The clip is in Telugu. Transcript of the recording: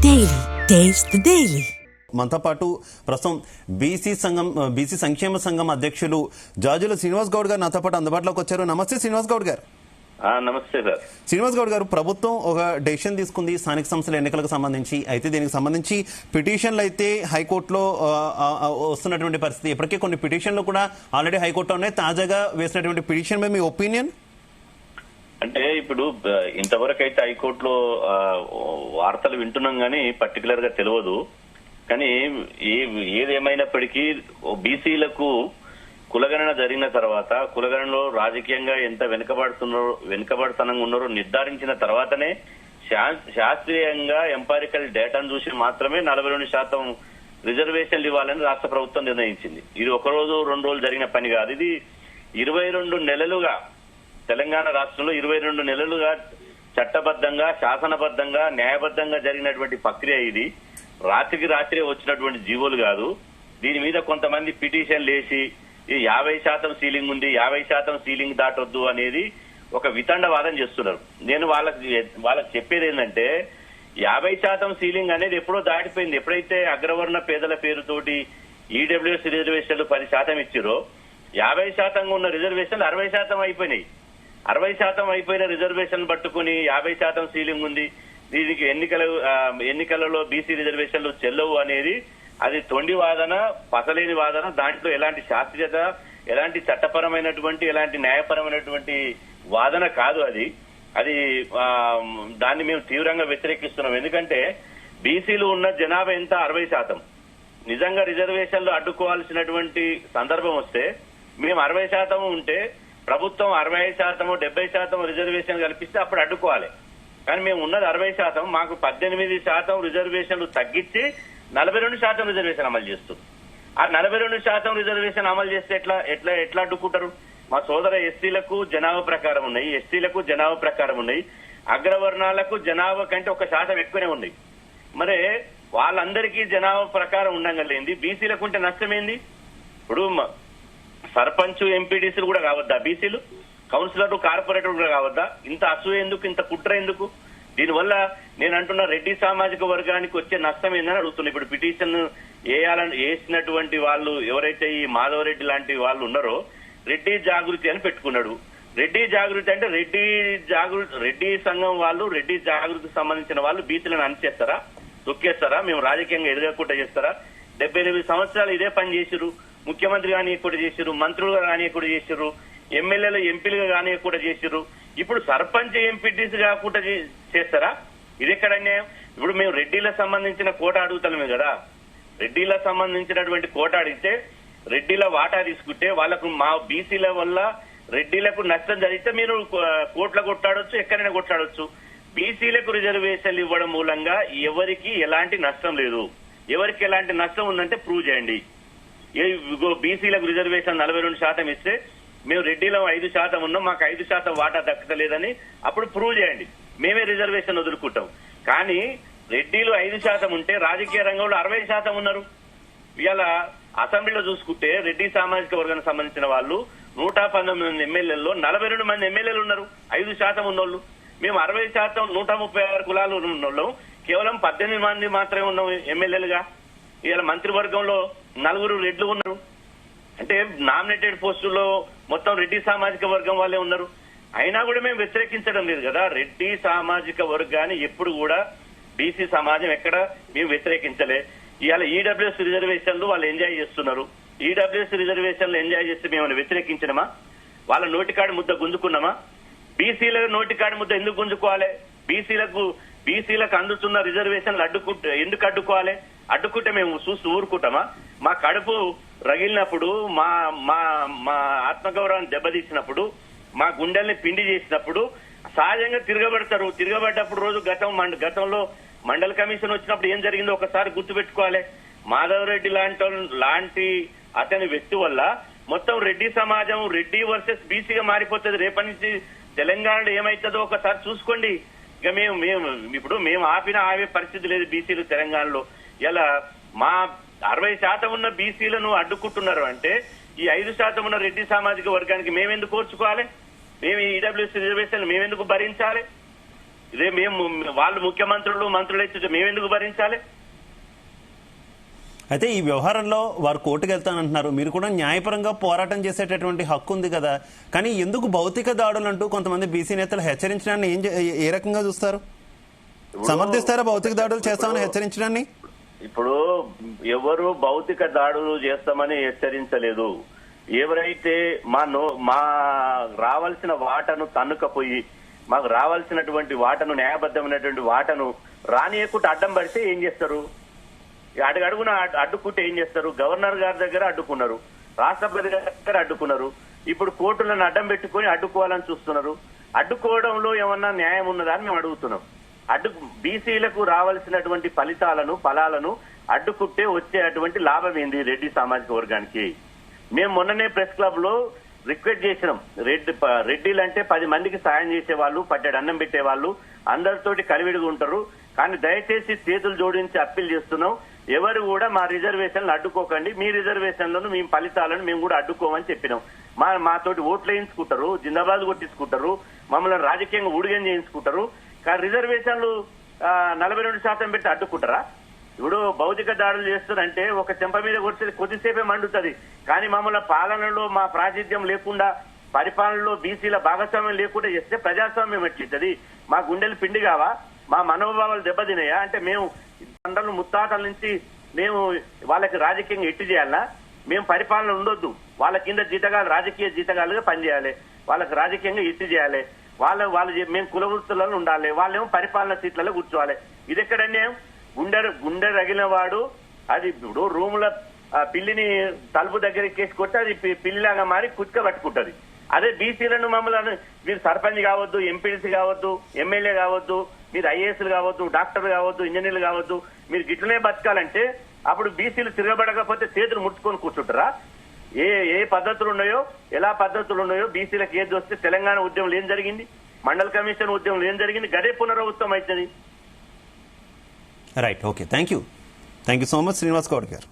Daily taste the daily. మనతో పాటు ప్రస్తుతం బీసీ సంక్షేమ సంఘం అధ్యక్షులు జాజుల శ్రీనివాస్ గౌడ్ గారు నాతో పాటు అందుబాటులోకి వచ్చారు. నమస్తే శ్రీనివాస్ గౌడ్ గారు. నమస్తే సార్. శ్రీనివాస్ గౌడ్ గారు, ప్రభుత్వం ఒక డెసిషన్ తీసుకుంది స్థానిక సంస్థల ఎన్నికలకు సంబంధించి. అయితే దీనికి సంబంధించి పిటిషన్లు అయితే హైకోర్టులో వస్తున్నటువంటి పరిస్థితి. ఇప్పటికే కొన్ని పిటిషన్లు కూడా ఆల్రెడీ హైకోర్టులో ఉన్నాయి. తాజాగా వేసినటువంటి పిటిషన్ మీద మీ ఒపీనియన్? అంటే ఇప్పుడు ఇంతవరకు అయితే హైకోర్టులో వార్తలు వింటున్నాం కానీ పర్టికులర్ గా తెలియదు. కానీ ఏదేమైనప్పటికీ బీసీలకు కులగణన జరిగిన తర్వాత కులగణనలో రాజకీయంగా ఎంత వెనుకబడుతనంగా ఉన్నారో నిర్ధారించిన తర్వాతనే శాస్త్రీయంగా ఎంపారికల్ డేటాను చూసి మాత్రమే 42% రిజర్వేషన్లు ఇవ్వాలని రాష్ట్ర ప్రభుత్వం నిర్ణయించింది. ఇది ఒక రోజు 2 రోజులు జరిగిన పని కాదు. ఇది 22 నెలలుగా తెలంగాణ రాష్ట్రంలో 22 నెలలుగా చట్టబద్ధంగా, శాసనబద్ధంగా, న్యాయబద్ధంగా జరిగినటువంటి ప్రక్రియ. ఇది రాత్రికి రాత్రే వచ్చినటువంటి జీవోలు కాదు. దీని మీద కొంతమంది పిటిషన్లు వేసి ఈ 50% సీలింగ్ ఉంది, 50% సీలింగ్ దాటొద్దు అనేది ఒక వితండవాదం చేస్తున్నారు. నేను వాళ్ళకి చెప్పేది ఏంటంటే 50% సీలింగ్ అనేది ఎప్పుడో దాటిపోయింది. ఎప్పుడైతే అగ్రవర్ణ పేదల పేరుతోటి ఈడబ్ల్యూఎస్ రిజర్వేషన్లు 10% ఇచ్చారో 50% ఉన్న రిజర్వేషన్లు 60% అయిపోయినాయి. 60% అయిపోయిన రిజర్వేషన్ పట్టుకుని 50% సీలింగ్ ఉంది, దీనికి ఎన్నికలలో బీసీ రిజర్వేషన్లు చెల్లవు అనేది అది తొండి వాదన, పసలేని వాదన. దాంట్లో ఎలాంటి శాస్త్రీయత, ఎలాంటి చట్టపరమైనటువంటి, ఎలాంటి న్యాయపరమైనటువంటి వాదన కాదు. అది దాన్ని మేము తీవ్రంగా వ్యతిరేకిస్తున్నాం. ఎందుకంటే బీసీలు ఉన్న జనాభా ఎంత? 60%. నిజంగా రిజర్వేషన్లు అడ్డుకోవాల్సినటువంటి సందర్భం వస్తే మేము 60% ఉంటే ప్రభుత్వం 65%, 70% రిజర్వేషన్ కల్పిస్తే అప్పుడు అడ్డుకోవాలి. కానీ మేము ఉన్నది 60%. మాకు 18% రిజర్వేషన్లు తగ్గించి 42% రిజర్వేషన్ అమలు చేస్తుంది. ఆ 42% రిజర్వేషన్ అమలు చేస్తే ఎట్లా అడ్డుకుంటారు? మా సోదర ఎస్సీలకు జనాభా ప్రకారం ఉన్నాయి, ఎస్టీలకు జనాభా ప్రకారం ఉన్నాయి, అగ్రవర్ణాలకు జనాభా కంటే 1% ఎక్కువనే ఉంది. మరి వాళ్ళందరికీ జనాభా ప్రకారం ఉండగలేంది, బీసీలకు ఉంటే నష్టమేంది? ఇప్పుడు సర్పంచ్, ఎంపీడీసీలు కూడా కావద్దా? బీసీలు కౌన్సిలర్లు, కార్పొరేటర్ కూడా కావద్దా? ఇంత అసూయ ఎందుకు? ఇంత కుట్ర ఎందుకు? దీనివల్ల నేను అంటున్నా రెడ్డి సామాజిక వర్గానికి వచ్చే నష్టం ఏందని అడుగుతున్నా. ఇప్పుడు పిటిషన్ వేసినటువంటి వాళ్ళు ఎవరైతే ఈ మాధవరెడ్డి లాంటి వాళ్ళు ఉన్నారో రెడ్డి జాగృతి అని పెట్టుకున్నాడు. రెడ్డి జాగృతి అంటే రెడ్డి సంఘం వాళ్ళు, రెడ్డి జాగృతికి సంబంధించిన వాళ్ళు బీసీలను అణిచేస్తారా, తొక్కేస్తారా? మేము రాజకీయంగా ఎదగకుండా చేస్తారా? 78 సంవత్సరాలు ఇదే పని చేసిరు. ముఖ్యమంత్రి కానీ కూడా చేసిరు, మంత్రులుగా కానీ కూడా చేసిరు, ఎమ్మెల్యేలు, ఎంపీలుగా కానీ కూడా చేసిరు. ఇప్పుడు సర్పంచ్, ఎంపీటీసీ కాకుండా చేస్తారా? ఇది ఎక్కడ అన్యాయం? ఇప్పుడు మేము రెడ్డిలకు సంబంధించిన కోట అడుగుతామే కదా. రెడ్డిలకు సంబంధించినటువంటి కోట అడిగితే రెడ్డిల వాటా తీసుకుంటే వాళ్ళకు మా బీసీల వల్ల రెడ్డిలకు నష్టం జరిగితే మీరు కోట్ల కొట్లాడొచ్చు, ఎక్కడైనా కొట్లాడొచ్చు. బీసీలకు రిజర్వేషన్లు ఇవ్వడం మూలంగా ఎవరికి ఎలాంటి నష్టం లేదు. ఎవరికి ఎలాంటి నష్టం ఉందంటే ప్రూవ్ చేయండి. బీసీలకు రిజర్వేషన్ 42% ఇస్తే మేము రెడ్డిలో 5% ఉన్నాం, మాకు 5% వాటా దక్కలేదని అప్పుడు ప్రూవ్ చేయండి. మేమే రిజర్వేషన్ వదులుకుంటాం. కానీ రెడ్డిలు 5% ఉంటే రాజకీయ రంగంలో 60% ఉన్నారు. ఇవాళ అసెంబ్లీలో చూసుకుంటే రెడ్డి సామాజిక వర్గానికి సంబంధించిన వాళ్ళు 119 ఎమ్మెల్యేల్లో 42 మంది ఎమ్మెల్యేలు ఉన్నారు, 5% ఉన్నోళ్ళు. మేము 60%, 136 కులాలు ఉన్నోళ్ళం, కేవలం 18 మంది మాత్రమే ఉన్నాం ఎమ్మెల్యేలుగా. ఇవాళ మంత్రివర్గంలో 4 రెడ్లు ఉన్నారు. అంటే నామినేటెడ్ పోస్టుల్లో మొత్తం రెడ్డి సామాజిక వర్గం వాళ్ళే ఉన్నారు. అయినా కూడా మేము వ్యతిరేకించడం లేదు కదా. రెడ్డి సామాజిక వర్గాన్ని ఎప్పుడు కూడా బీసీ సమాజం ఎక్కడ మేము వ్యతిరేకించలే. ఇవాళ ఈడబ్ల్యూఎస్ రిజర్వేషన్లు వాళ్ళు ఎంజాయ్ చేస్తున్నారు. ఈడబ్ల్యూఎస్ రిజర్వేషన్లు ఎంజాయ్ చేస్తే మేము వ్యతిరేకించడమా? వాళ్ళ నోటికాడి ముద్ద గుంజుకున్నామా? బీసీల నోటికాడి ముద్ద ఎందుకు గుంజుకోవాలి? బీసీలకు అందుతున్న రిజర్వేషన్లు ఎందుకు అడ్డుకోవాలి? అడ్డుకుంటే మేము చూస్తూ ఊరుకుంటామా? మా కడుపు రగిలినప్పుడు, మా ఆత్మగౌరవాన్ని దెబ్బతీసినప్పుడు, మా గుండెల్ని పిండి చేసినప్పుడు సహజంగా తిరగబడతారు. తిరగబడ్డప్పుడు రోజు గతంలో మండల కమిషన్ వచ్చినప్పుడు ఏం జరిగిందో ఒకసారి గుర్తుపెట్టుకోవాలి. మాధవరెడ్డి లాంటి అతని వ్యక్తి వల్ల మొత్తం రెడ్డి సమాజం రెడ్డి వర్సెస్ బీసీగా మారిపోతుంది. రేపటి నుంచి తెలంగాణలో ఏమైతుందో ఒకసారి చూసుకోండి. ఇక మేము ఆపే పరిస్థితి లేదు బీసీలు తెలంగాణలో. ఇలా మా 60% ఉన్న బీసీలను అడ్డుకుంటున్నారు అంటే ఈ 5% ఉన్న రెడ్డి సామాజిక వర్గానికి మేమెందుకు కోర్చుకోవాలి? మేము ఈడబ్ల్యూఎస్ రిజర్వేషన్ మేమెందుకు భరించాలి? ఇదే మేము వాళ్ళు ముఖ్యమంత్రులు మంత్రులు అయితే మేమెందుకు భరించాలి? అయితే ఈ వ్యవహారంలో వారు కోర్టుకు వెళ్తానంటున్నారు. మీరు కూడా న్యాయపరంగా పోరాటం చేసేటటువంటి హక్కు ఉంది కదా, కానీ ఎందుకు భౌతిక దాడులు అంటూ కొంతమంది బీసీ నేతలు హెచ్చరించడాన్ని ఏ రకంగా చూస్తారు? సమర్థిస్తారా భౌతిక దాడులు చేస్తామని హెచ్చరించడాన్ని? ఇప్పుడు ఎవరు భౌతిక దాడులు చేస్తామని హెచ్చరించలేదు. ఎవరైతే మా రావాల్సిన వాటను తన్నుకపోయి మాకు రావాల్సినటువంటి వాటను, న్యాయబద్ధమైనటువంటి వాటను రానియకుండా అడ్డం పడితే ఏం చేస్తారు? అడుగున అడ్డుకుంటే ఏం చేస్తారు? గవర్నర్ గారి దగ్గర అడ్డుకున్నారు, రాష్ట్రపతి గారి దగ్గర అడ్డుకున్నారు, ఇప్పుడు కోర్టులను అడ్డం పెట్టుకుని అడ్డుకోవాలని చూస్తున్నారు. అడ్డుకోవడంలో ఏమన్నా న్యాయం ఉన్నదా అని మేము అడుగుతున్నాం. బీసీలకు రావాల్సినటువంటి ఫలాలను అడ్డుకుంటే వచ్చేటువంటి లాభం ఏంది రెడ్డి సామాజిక వర్గానికి? మేము మొన్ననే ప్రెస్ క్లబ్ లో రిక్వెస్ట్ చేసినాం. రెడ్డిలు అంటే 10 మందికి సాయం చేసేవాళ్ళు, పట్టెడు అన్నం పెట్టేవాళ్ళు, అందరితోటి కలివిడిగా ఉంటారు. కానీ దయచేసి చేతులు జోడించి అప్పీల్ చేస్తున్నాం, ఎవరు కూడా మా రిజర్వేషన్లు అడ్డుకోకండి, మీ రిజర్వేషన్లను మీ ఫలితాలను మేము కూడా అడ్డుకోమని చెప్పినాం. మాతోటి ఓట్లు వేయించుకుంటారు, జిందాబాద్ కొట్టించుకుంటారు, మమ్మల్ని రాజకీయంగా ఊడిగం చేయించుకుంటారు. కానీ రిజర్వేషన్లు 42% పెట్టి అడ్డుకుంటారా? ఇప్పుడు భౌతిక దాడులు చేస్తున్నారంటే ఒక చెంప మీద కొడితే కొద్దిసేపే మండుతుంది, కానీ మమ్మల్ని పాలనలో మా ప్రాతినిధ్యం లేకుండా, పరిపాలనలో బీసీల భాగస్వామ్యం లేకుండా చేస్తే ప్రజాస్వామ్యం ఎట్లుంటది? మా గుండెలు పిండి కావా? మా మనోభావాలు దెబ్బతినాయా? అంటే మేము తండ్రులు ముత్తాతల నుంచి మేము వాళ్ళకి రాజకీయంగా ఎట్టి చేయాలనా? మేము పరిపాలన ఉండొద్దు, వాళ్ళ కింద జీతగాలు రాజకీయ జీతగాలుగా పనిచేయాలి, వాళ్ళకి రాజకీయంగా ఎట్టి చేయాలి, వాళ్ళు మేము కుల వృత్తులలో ఉండాలి, వాళ్ళేమో పరిపాలన సీట్లలో కూర్చోవాలి. ఇది ఎక్కడండి? గుండె రగిలిన వాడు అది ఇప్పుడు రూముల పిల్లిని తలుపు దగ్గరికి వేసి కొట్టి అది పిల్లిలాగా మారి కుక్క పట్టుకుంటది. అదే బీసీలను మమ్మల్ని మీరు సర్పంచ్ కావద్దు, ఎంపీడీసీ కావద్దు, ఎమ్మెల్యే కావద్దు, మీరు ఐఏఎస్లు కావద్దు, డాక్టర్లు కావద్దు, ఇంజనీర్లు కావద్దు, మీరు గిట్లనే బతకాలంటే అప్పుడు బీసీలు తిరగబడకపోతే చేతులు ముట్టుకొని కూర్చుంటారా? ఏ పద్ధతులు ఉన్నాయో, ఎలా పద్ధతులు ఉన్నాయో బీసీలకు ఏది వస్తే తెలంగాణ ఉద్యమం ఏం జరిగింది, మండల కమిషన్ ఉద్యమం ఏం జరిగింది, గదే పునరావృతం అవుతుంది. Right, okay, thank you so much Srinivas Goud గారు.